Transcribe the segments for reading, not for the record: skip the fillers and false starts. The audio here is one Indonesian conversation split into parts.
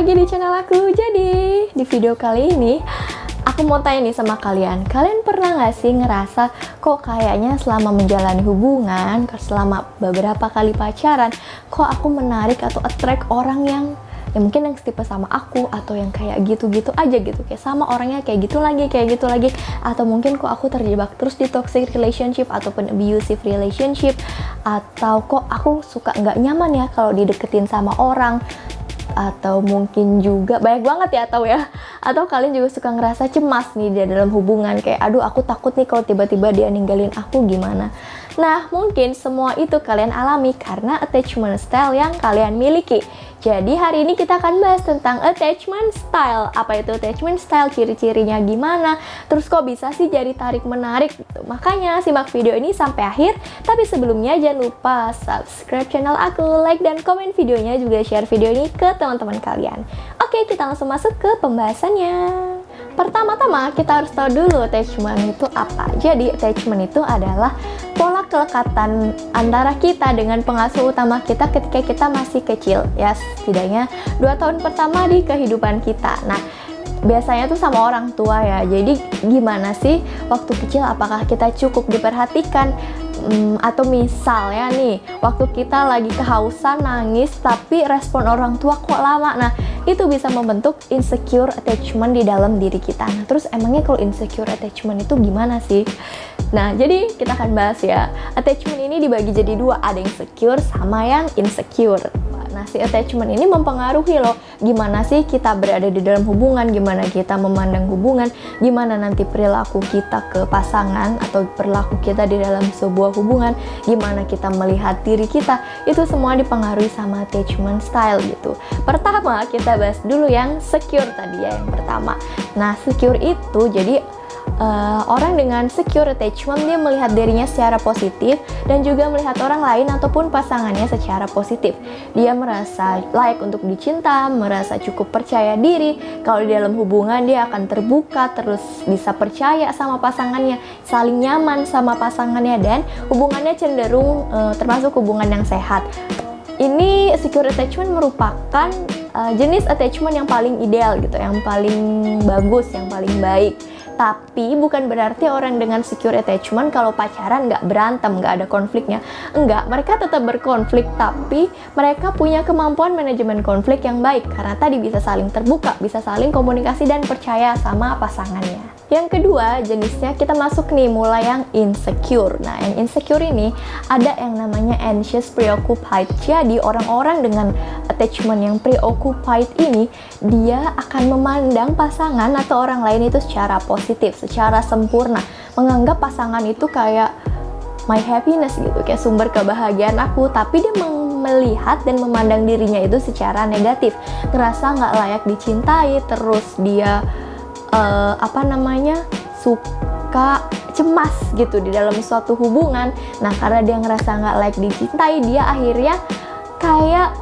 lagi di channel aku. Jadi di video kali ini aku mau tanya nih sama kalian. Kalian pernah gak sih ngerasa kok kayaknya selama menjalani hubungan, selama beberapa kali pacaran, kok aku menarik atau attract orang yang mungkin yang setipe sama aku, atau yang kayak gitu-gitu aja gitu, kayak sama orangnya kayak gitu lagi, atau mungkin kok aku terjebak terus di toxic relationship ataupun abusive relationship, atau kok aku suka nggak nyaman ya kalau dideketin sama orang, atau mungkin juga banyak banget ya, atau kalian juga suka ngerasa cemas nih di dalam hubungan, kayak aduh aku takut nih kalau tiba-tiba dia ninggalin aku gimana. Nah, mungkin semua itu kalian alami karena attachment style yang kalian miliki. Jadi hari ini kita akan bahas tentang attachment style. Apa itu attachment style, ciri-cirinya gimana, terus kok bisa sih jadi tarik-menarik gitu. Makanya simak video ini sampai akhir. Tapi sebelumnya jangan lupa subscribe channel aku, like dan komen videonya, juga share video ini ke teman-teman kalian. Oke, kita langsung masuk ke pembahasannya. Pertama-tama kita harus tahu dulu attachment itu apa. Jadi attachment itu adalah pola kelekatan antara kita dengan pengasuh utama kita ketika kita masih kecil, ya setidaknya 2 tahun pertama di kehidupan kita. Nah, biasanya tuh sama orang tua ya. Jadi gimana sih waktu kecil, apakah kita cukup diperhatikan? Atau misalnya nih, waktu kita lagi kehausan, nangis, tapi respon orang tua kok lama. Nah, itu bisa membentuk insecure attachment di dalam diri kita. Nah, terus emangnya kalau insecure attachment itu gimana sih? Nah, jadi kita akan bahas ya. Attachment ini dibagi jadi 2, ada yang secure sama yang insecure. Nah, si attachment ini mempengaruhi loh gimana sih kita berada di dalam hubungan, gimana kita memandang hubungan, gimana nanti perilaku kita ke pasangan atau perilaku kita di dalam sebuah hubungan, gimana kita melihat diri kita. Itu semua dipengaruhi sama attachment style gitu. Pertama, kita bahas dulu yang secure tadi ya, yang pertama. Nah, secure itu jadi orang dengan secure attachment, dia melihat dirinya secara positif dan juga melihat orang lain ataupun pasangannya secara positif. Dia merasa layak untuk dicinta, merasa cukup percaya diri. Kalau di dalam hubungan dia akan terbuka, terus bisa percaya sama pasangannya, saling nyaman sama pasangannya, dan hubungannya cenderung termasuk hubungan yang sehat. Ini secure attachment merupakan jenis attachment yang paling ideal gitu, yang paling bagus, yang paling baik. Tapi bukan berarti orang dengan secure attachment kalau pacaran nggak berantem, nggak ada konfliknya. Enggak, mereka tetap berkonflik, tapi mereka punya kemampuan manajemen konflik yang baik karena tadi bisa saling terbuka, bisa saling komunikasi dan percaya sama pasangannya. Yang kedua jenisnya kita masuk nih, mulai yang insecure. Nah, yang insecure ini ada yang namanya anxious preoccupied. Jadi orang-orang dengan attachment yang preoccupied ini, dia akan memandang pasangan atau orang lain itu secara positif, secara sempurna, menganggap pasangan itu kayak my happiness gitu, kayak sumber kebahagiaan aku, tapi dia melihat dan memandang dirinya itu secara negatif, ngerasa nggak layak dicintai, terus dia suka cemas gitu di dalam suatu hubungan. Nah, karena dia ngerasa nggak layak dicintai, dia akhirnya kayak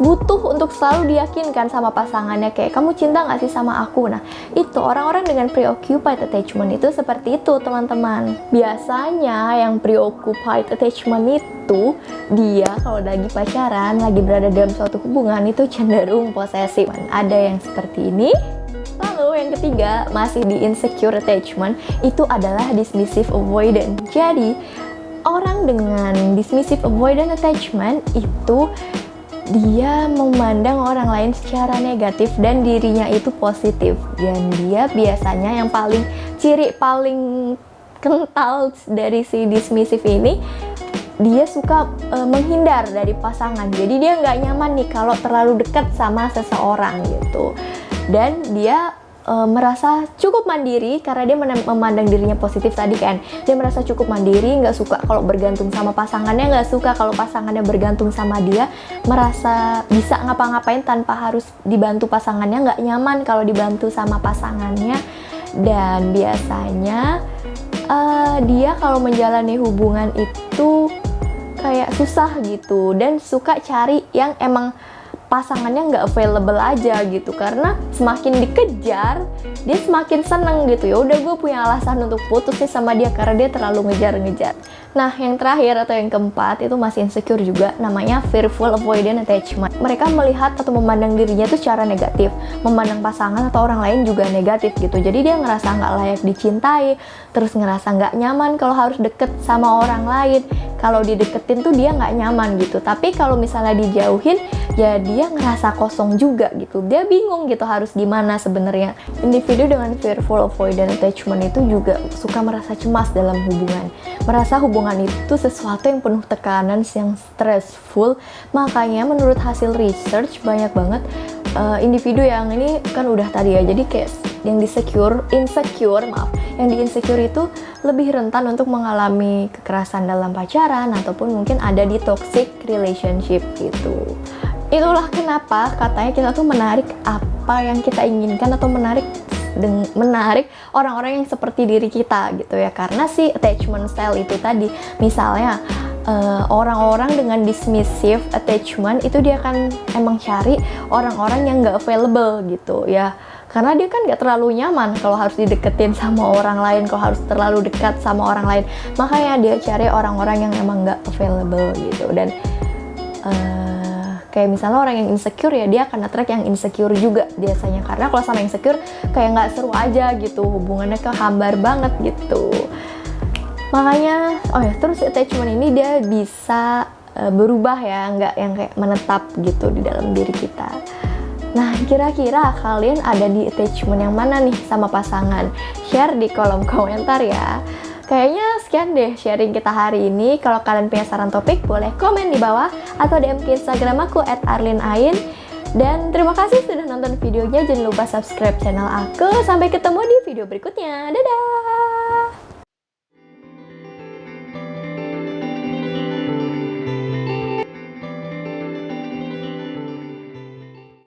butuh untuk selalu diyakinkan sama pasangannya, kayak kamu cinta nggak sih sama aku. Nah, itu orang-orang dengan preoccupied attachment itu seperti itu, teman-teman. Biasanya yang preoccupied attachment itu dia kalau lagi pacaran, lagi berada dalam suatu hubungan itu cenderung posesif. Ada yang seperti ini. Lalu yang ketiga, masih di insecure attachment, itu adalah dismissive avoidant. Jadi orang dengan dismissive avoidant attachment itu dia memandang orang lain secara negatif dan dirinya itu positif. Dan dia biasanya yang ciri paling kental dari si dismissive ini, dia suka menghindar dari pasangan. Jadi dia nggak nyaman nih kalau terlalu dekat sama seseorang gitu. Dan dia merasa cukup mandiri karena dia memandang dirinya positif tadi kan. Dia merasa cukup mandiri, nggak suka kalau bergantung sama pasangannya, nggak suka kalau pasangannya bergantung sama dia, merasa bisa ngapa-ngapain tanpa harus dibantu pasangannya, nggak nyaman kalau dibantu sama pasangannya. Dan biasanya dia kalau menjalani hubungan itu kayak susah gitu, dan suka cari yang emang pasangannya nggak available aja gitu, karena semakin dikejar dia semakin seneng gitu. Ya udah, gue punya alasan untuk putus nih sama dia karena dia terlalu ngejar-ngejar. Nah, yang terakhir atau yang keempat itu masih insecure juga, namanya fearful avoidant attachment. Mereka melihat atau memandang dirinya itu secara negatif, memandang pasangan atau orang lain juga negatif gitu. Jadi dia ngerasa nggak layak dicintai, terus ngerasa nggak nyaman kalau harus deket sama orang lain. Kalau dideketin tuh dia nggak nyaman gitu. Tapi kalau misalnya dijauhin, ya dia ngerasa kosong juga gitu. Dia bingung gitu harus gimana sebenarnya. Individu dengan fearful avoidant attachment itu juga suka merasa cemas dalam hubungan. Merasa hubungan itu sesuatu yang penuh tekanan, yang stressful. Makanya menurut hasil research banyak banget individu yang ini kan udah tadi ya, jadi kayak yang yang di insecure itu lebih rentan untuk mengalami kekerasan dalam pacaran ataupun mungkin ada di toxic relationship gitu. Itulah kenapa katanya kita tuh menarik apa yang kita inginkan atau menarik orang-orang yang seperti diri kita gitu ya, karena si attachment style itu tadi. Misalnya orang-orang dengan dismissive attachment itu dia akan emang cari orang-orang yang gak available gitu ya, karena dia kan gak terlalu nyaman kalau harus dideketin sama orang lain, kalau harus terlalu dekat sama orang lain. Makanya dia cari orang-orang yang emang gak available gitu. Dan kayak misalnya orang yang insecure ya, dia akan attract yang insecure juga biasanya, karena kalau sama insecure kayak nggak seru aja gitu, hubungannya kehambar banget gitu. Makanya terus attachment ini dia bisa berubah ya, nggak yang kayak menetap gitu di dalam diri kita. Nah, kira-kira kalian ada di attachment yang mana nih sama pasangan? Share di kolom komentar ya. Kayaknya sekian deh sharing kita hari ini. Kalau kalian punya saran topik, boleh komen di bawah atau DM ke Instagram aku @arlinain. Dan terima kasih sudah nonton videonya. Jangan lupa subscribe channel aku. Sampai ketemu di video berikutnya. Dadah!